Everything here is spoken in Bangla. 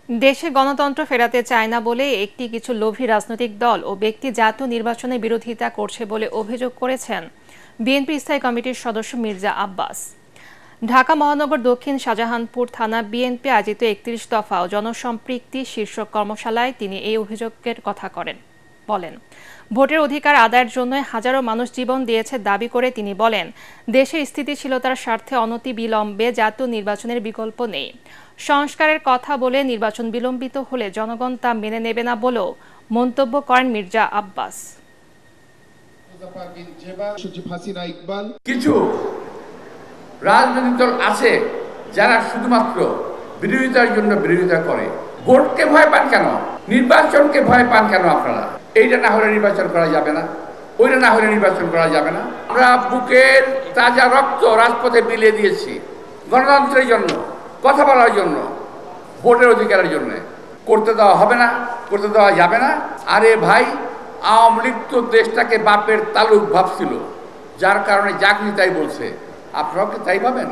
দেশে গণতন্ত্র ফেরাতে চায় না বলে কিছু লোভী রাজনৈতিক দল ও ব্যক্তি জাতীয় নির্বাচনের বিরোধিতা করছে বলে অভিযোগ করেছেন বিএনপি স্থায়ী কমিটির সদস্য মির্জা আব্বাস। ঢাকা মহানগর দক্ষিণ শাহজাহানপুর থানা বিএনপি আয়োজিত ৩১ দফা ও জনসম্পৃক্তি শীর্ষক কর্মশালায় তিনি এই অভিযোগের কথা বলেন। ভোটের অধিকার আদায়ের জন্য হাজারো মানুষ জীবন দিয়েছে দাবি করে তিনি বলেন, দেশের স্থিতিশীলতার স্বার্থে অনতিবিলম্বে জাতীয় নির্বাচনের বিকল্প নেই। সংস্কারের কথা বলে নির্বাচন বিলম্বিত হলে জনগণ তা মেনে নেবে না বলেও মন্তব্য করেন মির্জা আব্বাস। কিছু রাজনৈতিক দল আছে যারা শুধুমাত্র বিরোধিতার জন্য বিরোধিতা করে। ভোটকে ভয় পান কেন? নির্বাচনকে ভয় পান কেন আপনারা? এইটা না হলে নির্বাচন করা যাবে না, ওইটা না হলে নির্বাচন করা যাবে না। আমরা বুকের তাজা রক্ত রাজপথে বিলিয়ে দিয়েছি গণতন্ত্রের জন্য, কথা বলার জন্য, ভোটের অধিকারের জন্য। করতে দেওয়া হবে না, করতে দেওয়া যাবে না। আরে ভাই, আওয়ামী লীগ তো দেশটাকে বাপের তালুক ভাবছিল, যার কারণে যা কিছু তাই বলছে। আপনারাও কি তাই ভাবেন?